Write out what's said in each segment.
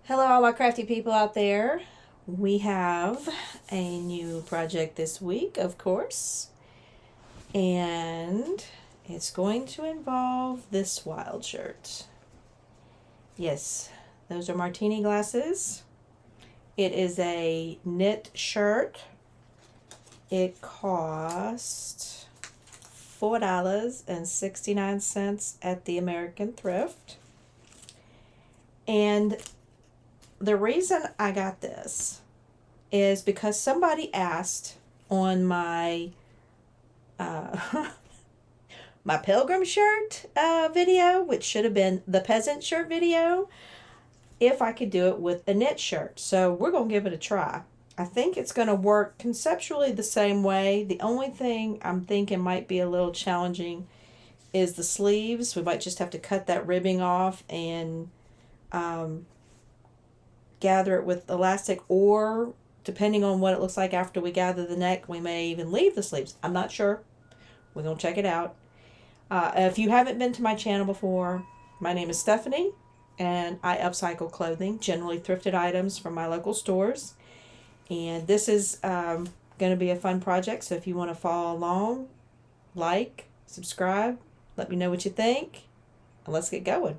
Hello, all my crafty people out there. We have a new project this week, of course, and it's going to involve this wild shirt. Yes, those are martini glasses. It is a knit shirt. It cost $4.69 at the American Thrift. And the reason I got this is because somebody asked on my my pilgrim shirt video, which should have been the peasant shirt video, if I could do it with a knit shirt. So we're going to give it a try. I think it's going to work conceptually the same way. The only thing I'm thinking might be a little challenging is the sleeves. We might just have to cut that ribbing off and gather it with elastic, or depending on what it looks like after we gather the neck, we may even leave the sleeves. I'm not sure. We're going to check it out. If you haven't been to my channel before, my name is Stephanie, and I upcycle clothing, generally thrifted items from my local stores. And this is going to be a fun project, so if you want to follow along, like, subscribe, let me know what you think, and let's get going.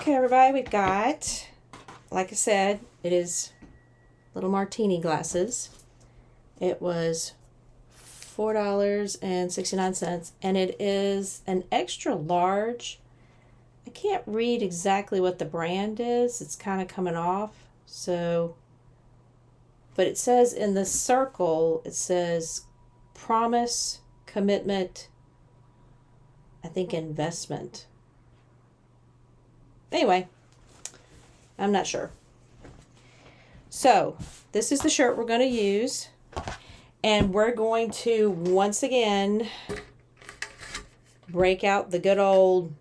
Okay, everybody, we've got, like I said, it is little martini glasses. It was $4.69, and it is an extra large. I can't read exactly what the brand is. It's kind of coming off. So, but it says in the circle, it says promise, commitment, I think investment. Anyway, I'm not sure. So, this is the shirt we're going to use. And we're going to, once again, break out the good old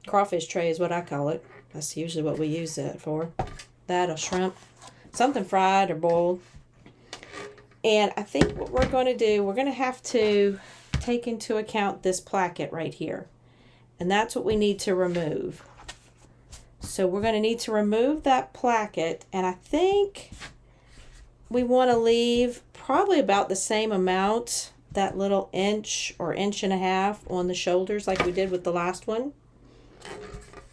crawfish tray is what I call it. That's usually what we use that for. That or shrimp. Something fried or boiled. And I think what we're going to do, we're going to have to take into account this placket right here. And that's what we need to remove. So we're going to need to remove that placket. And I think we want to leave probably about the same amount, that little inch or inch and a half on the shoulders like we did with the last one.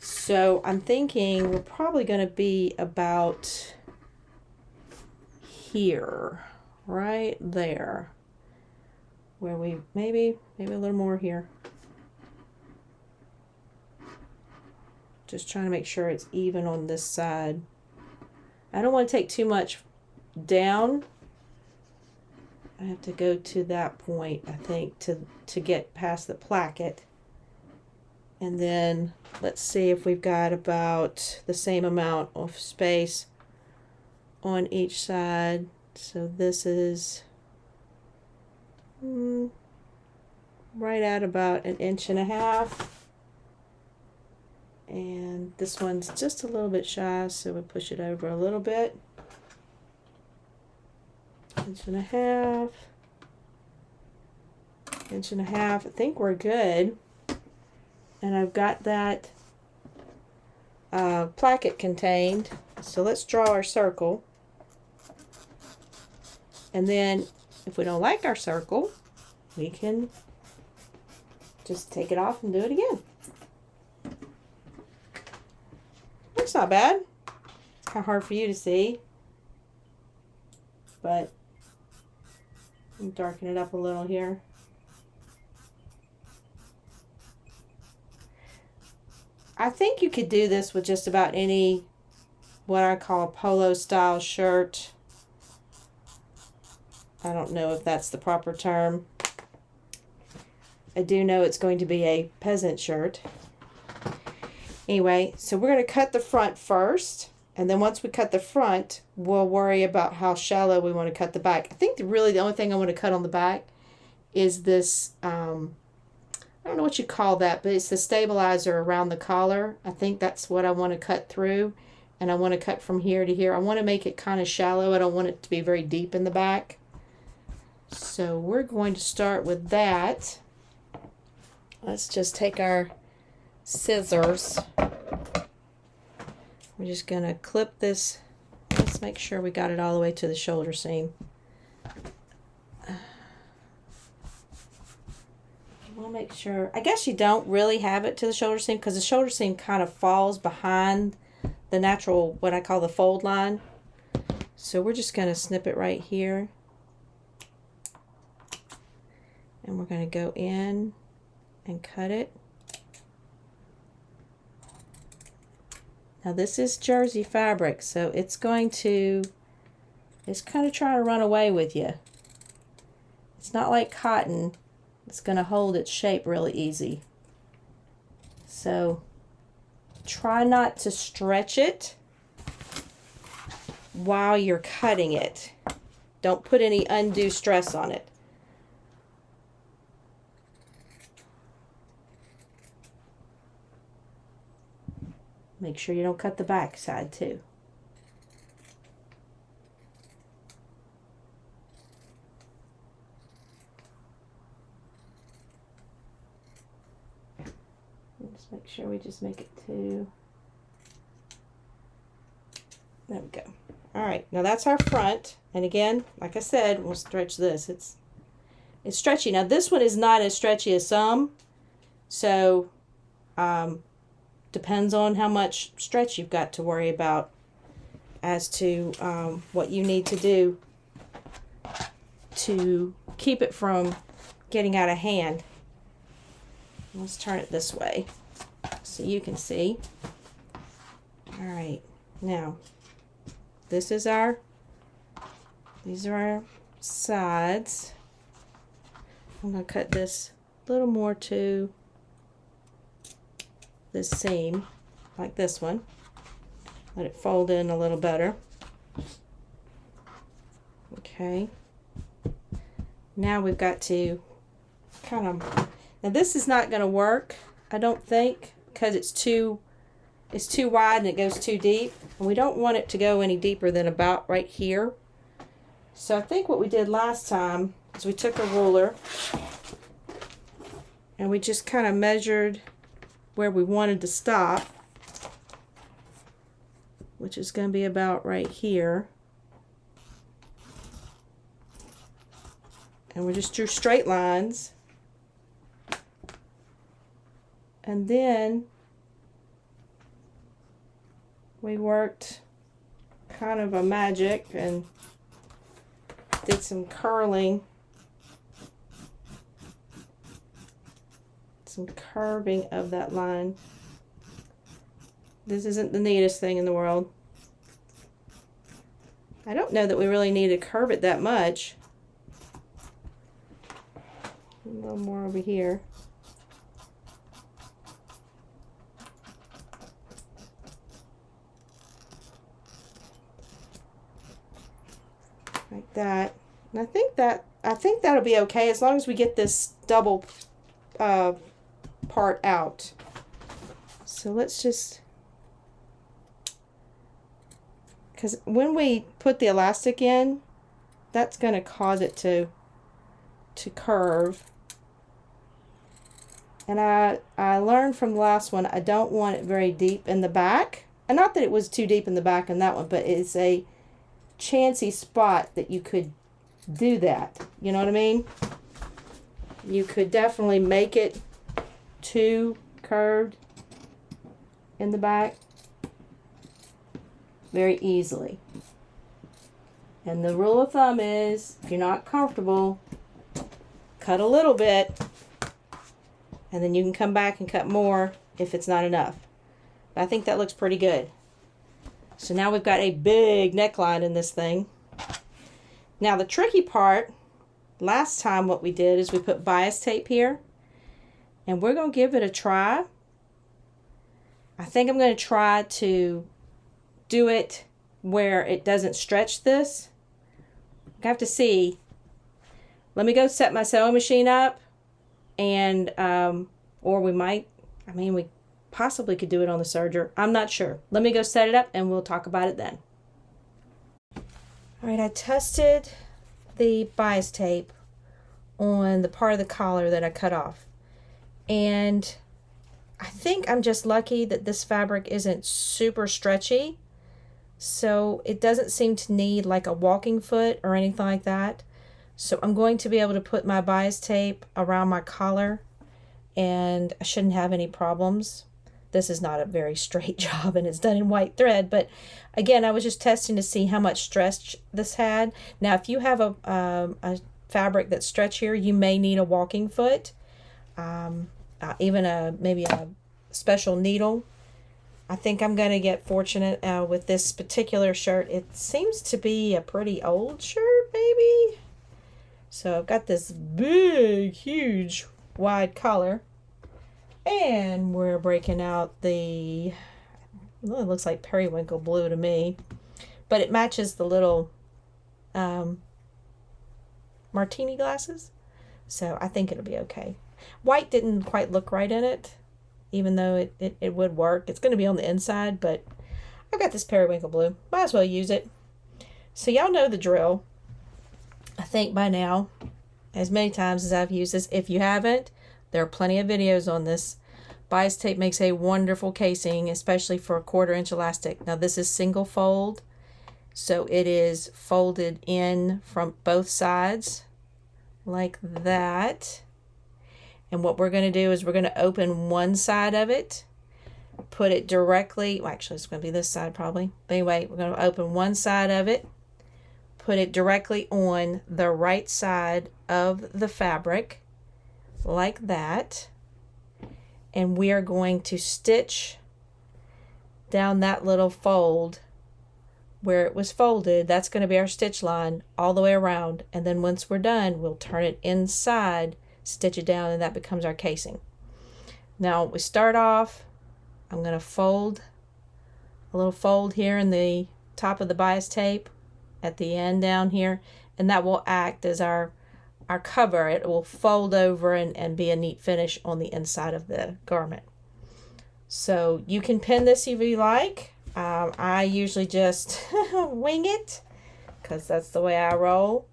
So I'm thinking we're probably going to be about here, right there, where we maybe a little more here. Just trying to make sure it's even on this side. I don't want to take too much down. I have to go to that point, I think, to get past the placket. And then let's see if we've got about the same amount of space on each side. So this is right at about an inch and a half. And this one's just a little bit shy, so we push it over a little bit. Inch and a half. Inch and a half. I think we're good. And I've got that placket contained. So let's draw our circle. And then if we don't like our circle, we can just take it off and do it again. That's not bad. It's kind of hard for you to see, but I'll darken it up a little here. I think you could do this with just about any, what I call a polo style shirt. I don't know if that's the proper term. I do know it's going to be a peasant shirt. Anyway, so we're going to cut the front first, and then once we cut the front, we'll worry about how shallow we want to cut the back. I think really the only thing I want to cut on the back is this, I don't know what you call that, but it's the stabilizer around the collar. I think that's what I want to cut through, and I want to cut from here to here. I want to make it kind of shallow. I don't want it to be very deep in the back. So we're going to start with that. Let's just take our scissors, we're just going to clip this. Let's make sure we got it all the way to the shoulder seam. We'll make sure. I guess you don't really have it to the shoulder seam because the shoulder seam kind of falls behind the natural, what I call the fold line. So we're just going to snip it right here. And we're going to go in and cut it. Now this is jersey fabric, so it's going to try to run away with you. It's not like cotton. It's going to hold its shape really easy. So try not to stretch it while you're cutting it. Don't put any undue stress on it. Make sure you don't cut the back side too. Just make sure we just make it two. There we go. All right, now that's our front. And again, like I said, we'll stretch this. It's stretchy. Now this one is not as stretchy as some. So, depends on how much stretch you've got to worry about as to what you need to do to keep it from getting out of hand. Let's turn it this way so you can see. All right, now these are our sides. I'm going to cut this a little more to this seam, like this one. Let it fold in a little better. Okay. Now we've got to kind of, now this is not going to work, I don't think, because it's too wide and it goes too deep. And we don't want it to go any deeper than about right here. So I think what we did last time is we took a ruler and we just kind of measured where we wanted to stop, which is going to be about right here. And we just drew straight lines. And then we worked kind of a magic and did some curling. Some curving of that line. This isn't the neatest thing in the world. I don't know that we really need to curve it that much. A little more over here. Like that. And I think that'll be okay as long as we get this double part out. So let's just, because when we put the elastic in, that's going to cause it to curve. And I learned from the last one, I don't want it very deep in the back. And not that it was too deep in the back in that one, but it's a chancy spot that you could do that. You know what I mean? You could definitely make it too curved in the back very easily. And the rule of thumb is, if you're not comfortable, cut a little bit, and then you can come back and cut more if it's not enough. But I think that looks pretty good. So now we've got a big neckline in this thing. Now the tricky part, last time what we did is we put bias tape here, and we're going to give it a try. I think I'm going to try to do it where it doesn't stretch this. I have to see. Let me go set my sewing machine up, and or we possibly could do it on the serger. I'm not sure. Let me go set it up and we'll talk about it then. All right, I tested the bias tape on the part of the collar that I cut off, and I think I'm just lucky that this fabric isn't super stretchy, so it doesn't seem to need like a walking foot or anything like that. So I'm going to be able to put my bias tape around my collar and I shouldn't have any problems. This is not a very straight job and it's done in white thread, but again, I was just testing to see how much stretch this had. Now, if you have a fabric that's stretchier, you may need a walking foot, even maybe a special needle. I think I'm going to get fortunate with this particular shirt. It seems to be a pretty old shirt, maybe. So I've got this big, huge, wide collar. And we're breaking out the, well, it looks like periwinkle blue to me. But it matches the little martini glasses. So I think it'll be okay. White didn't quite look right in it, even though it would work. It's going to be on the inside, but I've got this periwinkle blue. Might as well use it. So y'all know the drill. I think by now, as many times as I've used this. If you haven't, there are plenty of videos on this. Bias tape makes a wonderful casing, especially for a 1/4 inch elastic. Now this is single fold, so it is folded in from both sides like that. And what we're going to do is we're going to open one side of it, put it directly, well, actually it's going to be this side probably. But anyway, we're going to open one side of it, put it directly on the right side of the fabric like that. And we are going to stitch down that little fold where it was folded. That's going to be our stitch line all the way around. And then once we're done, we'll turn it inside, stitch it down, and that becomes our casing. Now we start off, I'm going to fold a little fold here in the top of the bias tape at the end down here, and that will act as our cover. It will fold over and be a neat finish on the inside of the garment. So you can pin this if you like. I usually just wing it because that's the way I roll.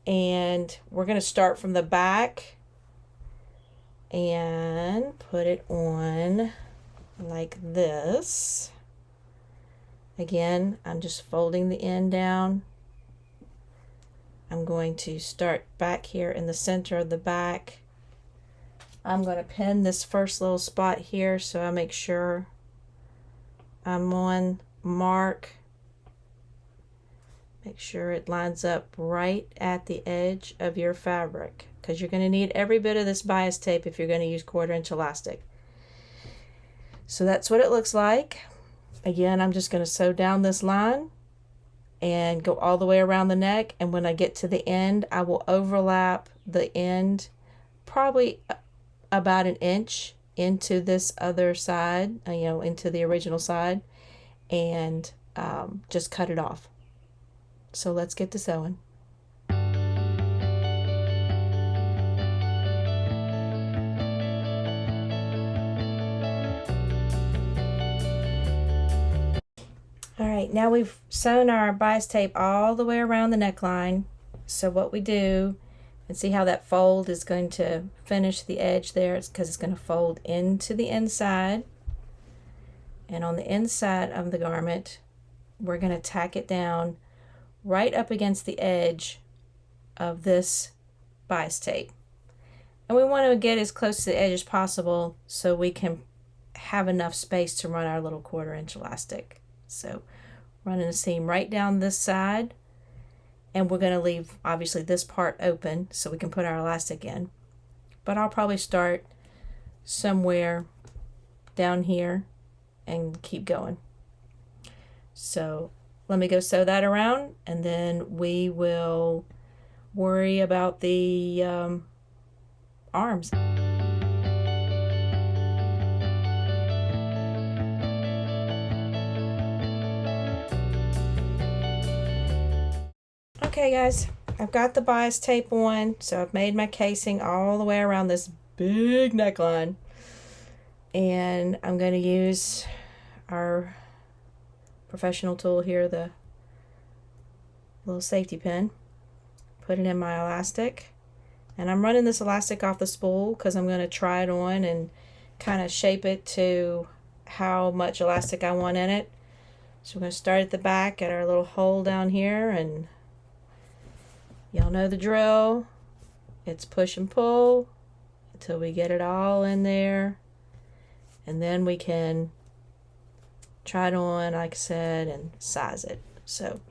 And we're going to start from the back and put it on like this. Again, I'm just folding the end down. I'm going to start back here in the center of the back. I'm going to pin this first little spot here so I make sure I'm on mark. Make sure it lines up right at the edge of your fabric, because you're going to need every bit of this bias tape if you're going to use 1/4 inch elastic. So that's what it looks like. Again, I'm just going to sew down this line and go all the way around the neck, and when I get to the end, I will overlap the end probably about 1 inch into this other side, into the original side, and just cut it off. So let's get to sewing. Alright, now we've sewn our bias tape all the way around the neckline. So what we do, and see how that fold is going to finish the edge there, it's because it's going to fold into the inside. And on the inside of the garment, we're going to tack it down right up against the edge of this bias tape. And we want to get as close to the edge as possible so we can have enough space to run our little 1/4 inch elastic. So running a seam right down this side, and we're going to leave obviously this part open so we can put our elastic in. But I'll probably start somewhere down here and keep going. So let me go sew that around, and then we will worry about the arms. Okay guys, I've got the bias tape on, so I've made my casing all the way around this big neckline. And I'm going to use our professional tool here, the little safety pin. Put it in my elastic. And I'm running this elastic off the spool because I'm going to try it on and kind of shape it to how much elastic I want in it. So we're going to start at the back at our little hole down here, and y'all know the drill. It's push and pull until we get it all in there, and then we can try it on, like I said, and size it. So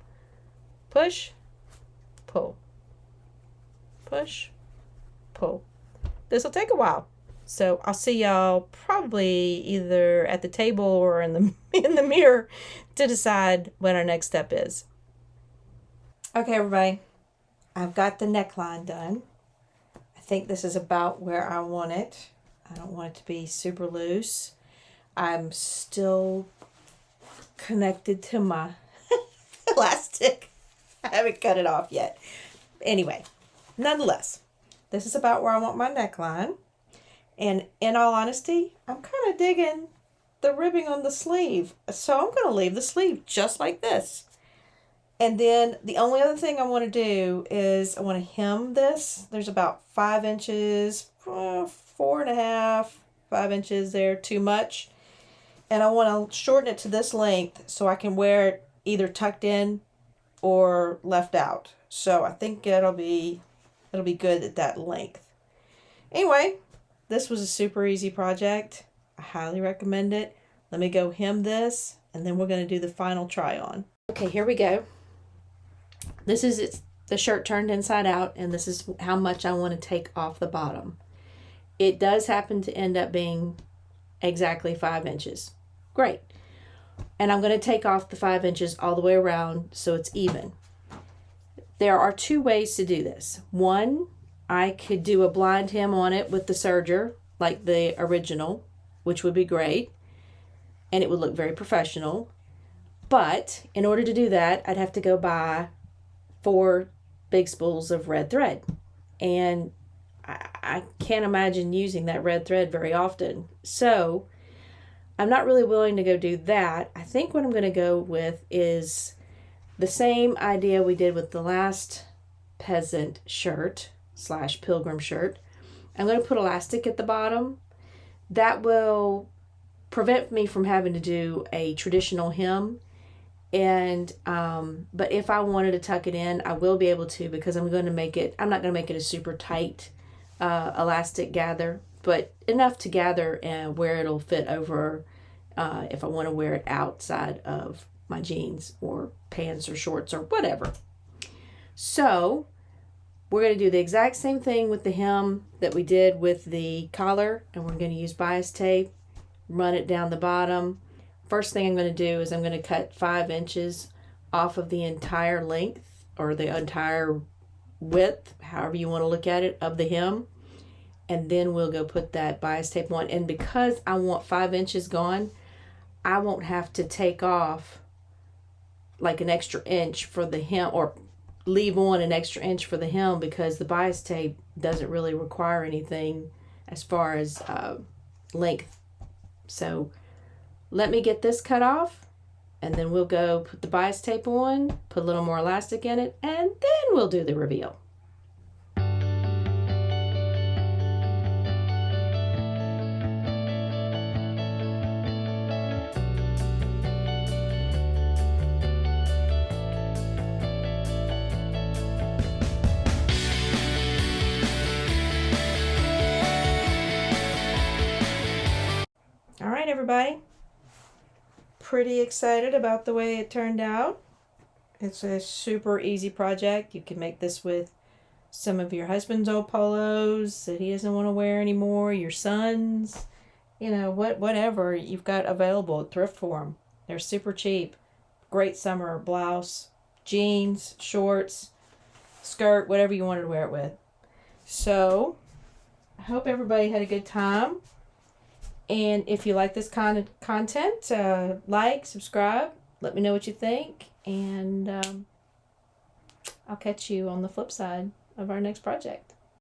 push, pull, push, pull. This will take a while, so I'll see y'all probably either at the table or in the mirror to decide what our next step is. Okay, everybody, I've got the neckline done. I think this is about where I want it. I don't want it to be super loose. I'm still connected to my elastic. I haven't cut it off yet. Anyway, nonetheless, this is about where I want my neckline. And in all honesty, I'm kind of digging the ribbing on the sleeve. So I'm going to leave the sleeve just like this. And then the only other thing I want to do is I want to hem this. There's about 5 inches, 4.5, 5 inches there, too much. And I want to shorten it to this length so I can wear it either tucked in or left out. So I think it'll be good at that length. Anyway, this was a super easy project. I highly recommend it. Let me go hem this, and then we're going to do the final try on. Okay, here we go. This is the shirt turned inside out, and this is how much I want to take off the bottom. It does happen to end up being exactly 5 inches. Great. And I'm going to take off the 5 inches all the way around so it's even. There are 2 ways to do this. One, I could do a blind hem on it with the serger, like the original, which would be great, and it would look very professional. But in order to do that, I'd have to go buy 4 big spools of red thread. And I can't imagine using that red thread very often. So I'm not really willing to go do that. I think what I'm going to go with is the same idea we did with the last peasant shirt / pilgrim shirt. I'm going to put elastic at the bottom. That will prevent me from having to do a traditional hem. And but if I wanted to tuck it in, I will be able to, because I'm not going to make it a super tight elastic gather, but enough to gather where it'll fit over if I want to wear it outside of my jeans or pants or shorts or whatever. So we're going to do the exact same thing with the hem that we did with the collar, and we're going to use bias tape, run it down the bottom. First thing I'm going to do is I'm going to cut 5 inches off of the entire length or the entire width, however you want to look at it, of the hem. And then we'll go put that bias tape on. And because I want 5 inches gone, I won't have to take off like an extra inch for the hem, or leave on an extra inch for the hem, because the bias tape doesn't really require anything as far as length. So let me get this cut off, and then we'll go put the bias tape on, put a little more elastic in it, and then we'll do the reveal. All right, everybody. Pretty excited about the way it turned out. It's a super easy project. You can make this with some of your husband's old polos that he doesn't want to wear anymore, your son's, whatever you've got available at Thrift Forum. They're super cheap. Great summer blouse, jeans, shorts, skirt, whatever you wanted to wear it with. So I hope everybody had a good time. And if you like this kind of content, like, subscribe, let me know what you think, and I'll catch you on the flip side of our next project.